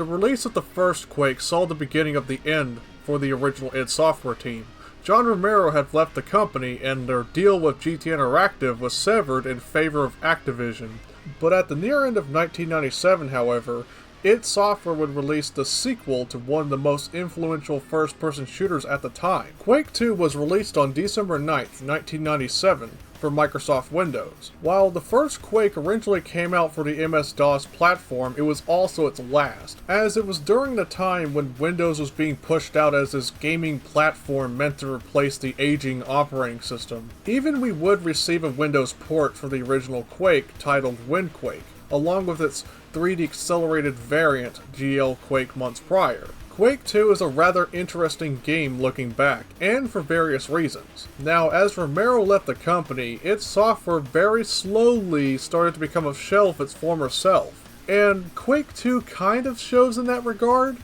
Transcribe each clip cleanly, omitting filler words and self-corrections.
The release of the first Quake saw the beginning of the end for the original id Software team. John Romero had left the company, and their deal with GT Interactive was severed in favor of Activision. But at the near end of 1997, however, id Software would release the sequel to one of the most influential first-person shooters at the time. Quake II was released on December 9th, 1997, for Microsoft Windows. While the first Quake originally came out for the MS-DOS platform, it was also its last, as it was during the time when Windows was being pushed out as this gaming platform meant to replace the aging operating system. Even we would receive a Windows port for the original Quake titled WinQuake, along with its 3D accelerated variant, GL Quake, months prior. Quake II is a rather interesting game looking back, and for various reasons. Now, as Romero left the company, id Software very slowly started to become a shell of its former self, and Quake II kind of shows in that regard.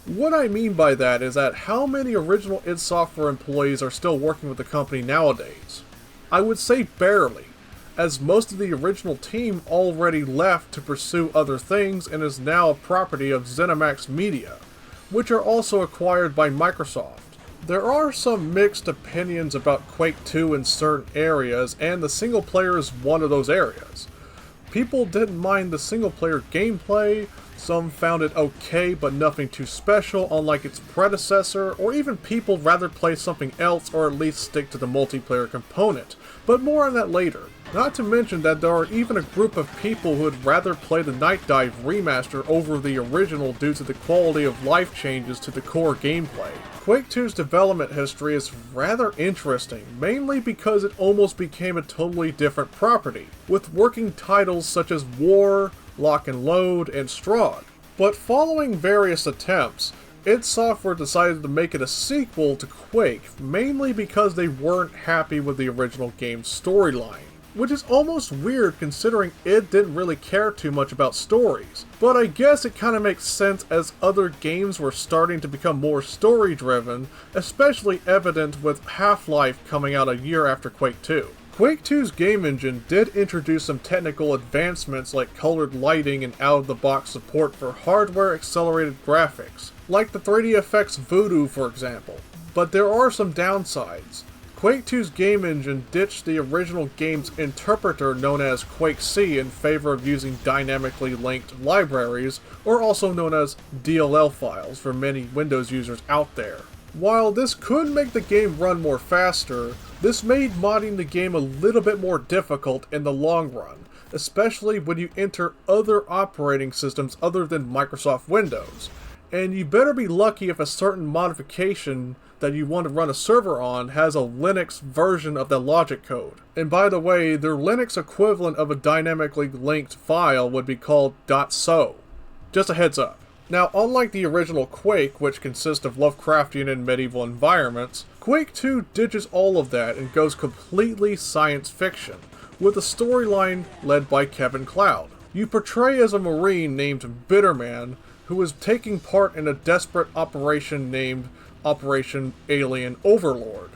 What I mean by that is that how many original id Software employees are still working with the company nowadays? I would say barely, as most of the original team already left to pursue other things and is now a property of ZeniMax Media, which are also acquired by Microsoft. There are some mixed opinions about Quake II in certain areas, and the single player is one of those areas. People didn't mind the single player gameplay, some found it okay but nothing too special unlike its predecessor, or even people rather play something else or at least stick to the multiplayer component, but more on that later. Not to mention that there are even a group of people who would rather play the Night Dive remaster over the original due to the quality of life changes to the core gameplay. Quake II's development history is rather interesting, mainly because it almost became a totally different property, with working titles such as War, Lock and Load, and Strogg. But following various attempts, id Software decided to make it a sequel to Quake, mainly because they weren't happy with the original game's storyline. Which is almost weird considering id didn't really care too much about stories. But I guess it kinda makes sense as other games were starting to become more story-driven, especially evident with Half-Life coming out a year after Quake II. Quake II's game engine did introduce some technical advancements like colored lighting and out-of-the-box support for hardware-accelerated graphics, like the 3D effects Voodoo for example. But there are some downsides. Quake II's game engine ditched the original game's interpreter known as Quake C in favor of using dynamically linked libraries, or also known as DLL files for many Windows users out there. While this could make the game run more faster, this made modding the game a little bit more difficult in the long run, especially when you enter other operating systems other than Microsoft Windows. And you better be lucky if a certain modification that you want to run a server on has a Linux version of the logic code. And by the way, their Linux equivalent of a dynamically linked file would be called .so. Just a heads up. Now, unlike the original Quake, which consists of Lovecraftian and medieval environments, Quake II ditches all of that and goes completely science fiction, with a storyline led by Kevin Cloud. You portray as a Marine named Bitterman, who is taking part in a desperate operation named Operation Alien Overlord.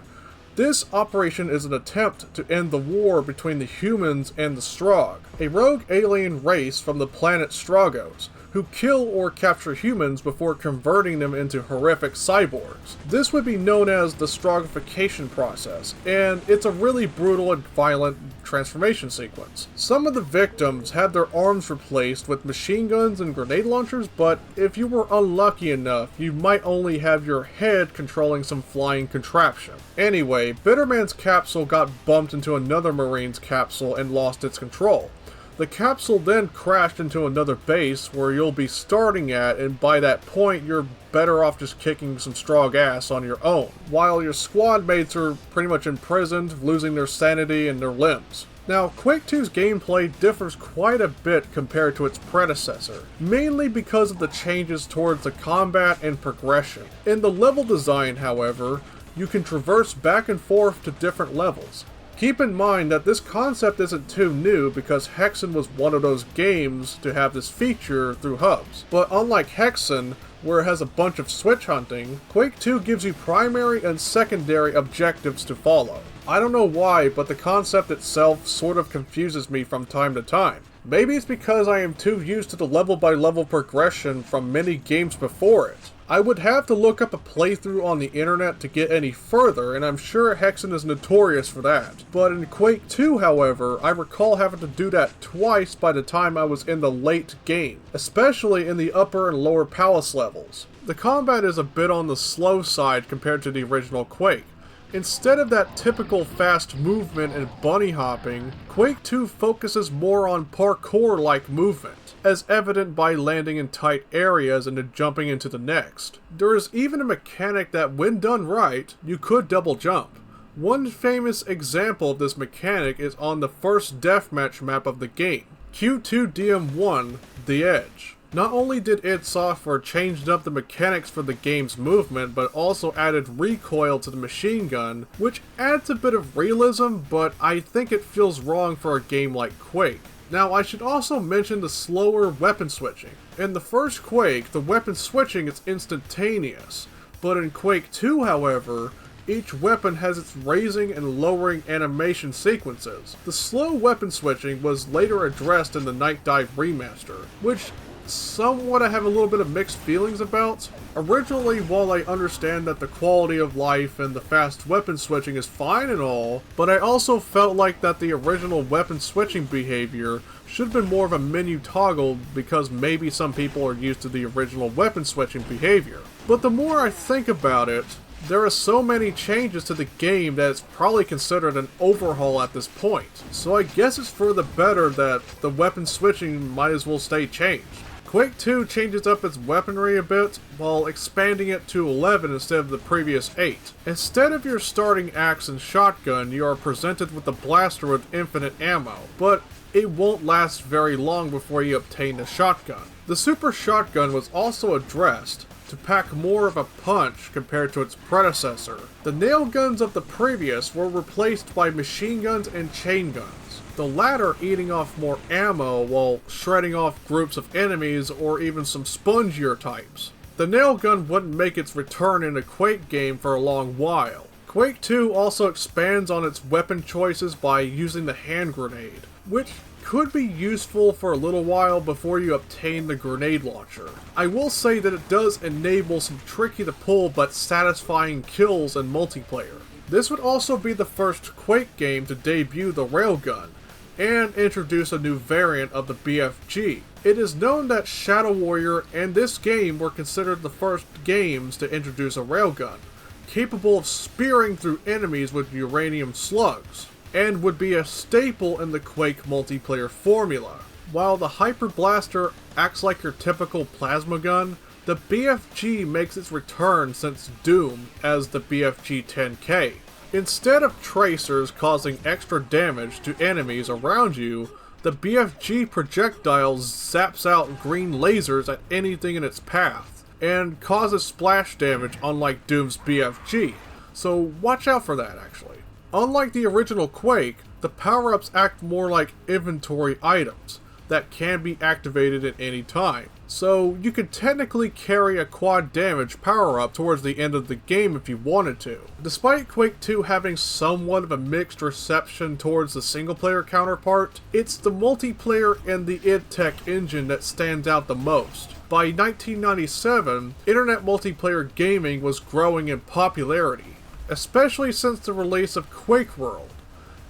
This operation is an attempt to end the war between the humans and the Strogg, a rogue alien race from the planet Stroggos, who kill or capture humans before converting them into horrific cyborgs. This would be known as the Stroggification process, and it's a really brutal and violent transformation sequence. Some of the victims had their arms replaced with machine guns and grenade launchers, but if you were unlucky enough, you might only have your head controlling some flying contraption. Anyway, Bitterman's capsule got bumped into another Marine's capsule and lost its control. The capsule then crashed into another base where you'll be starting at, and by that point you're better off just kicking some Strogg ass on your own, while your squad mates are pretty much imprisoned, losing their sanity and their limbs. Now, Quake II's gameplay differs quite a bit compared to its predecessor, mainly because of the changes towards the combat and progression. In the level design, however, you can traverse back and forth to different levels. Keep in mind that this concept isn't too new because Hexen was one of those games to have this feature through hubs. But unlike Hexen, where it has a bunch of switch hunting, Quake II gives you primary and secondary objectives to follow. I don't know why, but the concept itself sort of confuses me from time to time. Maybe it's because I am too used to the level-by-level progression from many games before it. I would have to look up a playthrough on the internet to get any further, and I'm sure Hexen is notorious for that. But in Quake II, however, I recall having to do that twice by the time I was in the late game, especially in the upper and lower palace levels. The combat is a bit on the slow side compared to the original Quake. Instead of that typical fast movement and bunny hopping, Quake II focuses more on parkour-like movement, as evident by landing in tight areas and then jumping into the next. There is even a mechanic that, when done right, you could double jump. One famous example of this mechanic is on the first deathmatch map of the game, Q2DM1, The Edge. Not only did id Software change up the mechanics for the game's movement, but also added recoil to the machine gun, which adds a bit of realism, but I think it feels wrong for a game like Quake. Now, I should also mention the slower weapon switching. In the first Quake, the weapon switching is instantaneous, but in Quake II, however, each weapon has its raising and lowering animation sequences. The slow weapon switching was later addressed in the Night Dive remaster, which somewhat I have a little bit of mixed feelings about. Originally, while I understand that the quality of life and the fast weapon switching is fine and all, but I also felt like that the original weapon switching behavior should have been more of a menu toggle because maybe some people are used to the original weapon switching behavior. But the more I think about it, there are so many changes to the game that it's probably considered an overhaul at this point. So I guess it's for the better that the weapon switching might as well stay changed. Quake II changes up its weaponry a bit, while expanding it to 11 instead of the previous 8. Instead of your starting axe and shotgun, you are presented with a blaster with infinite ammo, but it won't last very long before you obtain the shotgun. The super shotgun was also addressed to pack more of a punch compared to its predecessor. The nail guns of the previous were replaced by machine guns and chain guns, the latter eating off more ammo while shredding off groups of enemies or even some spongier types. The nail gun wouldn't make its return in a Quake game for a long while. Quake II also expands on its weapon choices by using the hand grenade, which could be useful for a little while before you obtain the grenade launcher. I will say that it does enable some tricky to pull but satisfying kills in multiplayer. This would also be the first Quake game to debut the railgun, and introduce a new variant of the BFG. It is known that Shadow Warrior and this game were considered the first games to introduce a railgun, capable of spearing through enemies with uranium slugs, and would be a staple in the Quake multiplayer formula. While the Hyper Blaster acts like your typical plasma gun, the BFG makes its return since Doom as the BFG-10K. Instead of tracers causing extra damage to enemies around you, the BFG projectile zaps out green lasers at anything in its path, and causes splash damage unlike Doom's BFG, so watch out for that actually. Unlike the original Quake, the power-ups act more like inventory items that can be activated at any time. So you could technically carry a quad damage power-up towards the end of the game if you wanted to. Despite Quake II having somewhat of a mixed reception towards the single-player counterpart, it's the multiplayer and the id Tech engine that stands out the most. By 1997, internet multiplayer gaming was growing in popularity, especially since the release of Quake World,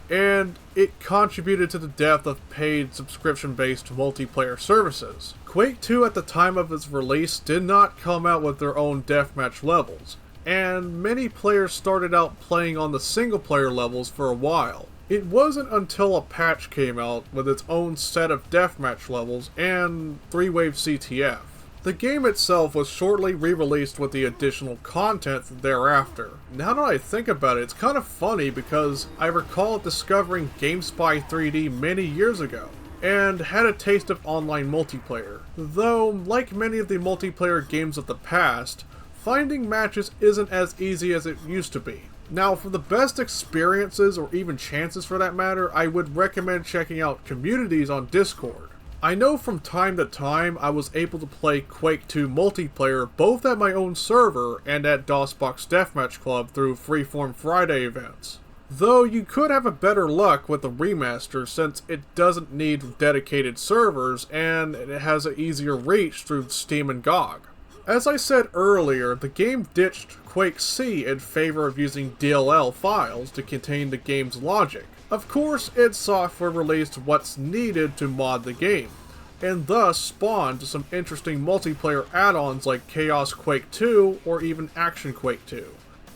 and it contributed to the death of paid subscription-based multiplayer services. Quake II at the time of its release did not come out with their own deathmatch levels, and many players started out playing on the single-player levels for a while. It wasn't until a patch came out with its own set of deathmatch levels and 3-wave CTF. The game itself was shortly re-released with the additional content thereafter. Now that I think about it, it's kind of funny because I recall discovering GameSpy 3D many years ago, and had a taste of online multiplayer. Though, like many of the multiplayer games of the past, finding matches isn't as easy as it used to be. Now, for the best experiences, or even chances for that matter, I would recommend checking out communities on Discord. I know from time to time I was able to play Quake II multiplayer both at my own server and at DOSBox Deathmatch Club through Freeform Friday events. Though you could have a better luck with the remaster since it doesn't need dedicated servers and it has an easier reach through Steam and GOG. As I said earlier, the game ditched Quake C in favor of using DLL files to contain the game's logic. Of course, id Software released what's needed to mod the game, and thus spawned some interesting multiplayer add-ons like Chaos Quake II or even Action Quake II.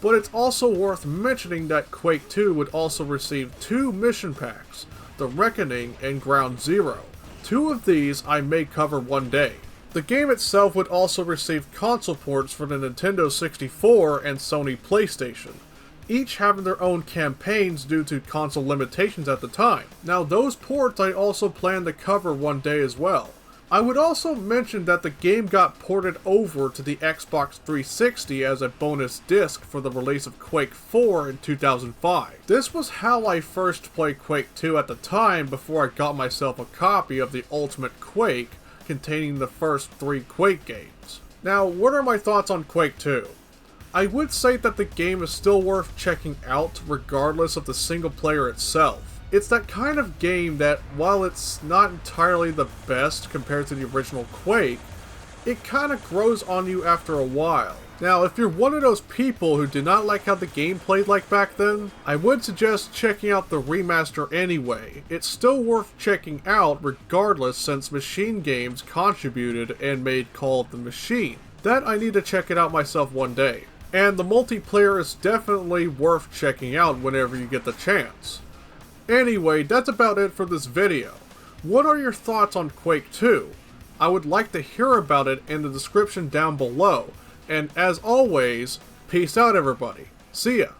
But it's also worth mentioning that Quake II would also receive 2 mission packs, The Reckoning and Ground Zero. 2 of these I may cover one day. The game itself would also receive console ports for the Nintendo 64 and Sony PlayStation, each having their own campaigns due to console limitations at the time. Now those ports I also plan to cover one day as well. I would also mention that the game got ported over to the Xbox 360 as a bonus disc for the release of Quake IV in 2005. This was how I first played Quake II at the time before I got myself a copy of the Ultimate Quake containing the first 3 Quake games. Now, what are my thoughts on Quake II? I would say that the game is still worth checking out regardless of the single player itself. It's that kind of game that, while it's not entirely the best compared to the original Quake, it kind of grows on you after a while. Now, if you're one of those people who did not like how the game played like back then, I would suggest checking out the remaster anyway. It's still worth checking out regardless since Machine Games contributed and made Call of the Machine. That I need to check it out myself one day. And the multiplayer is definitely worth checking out whenever you get the chance. Anyway, that's about it for this video. What are your thoughts on Quake II? I would like to hear about it in the description down below. And as always, peace out everybody. See ya.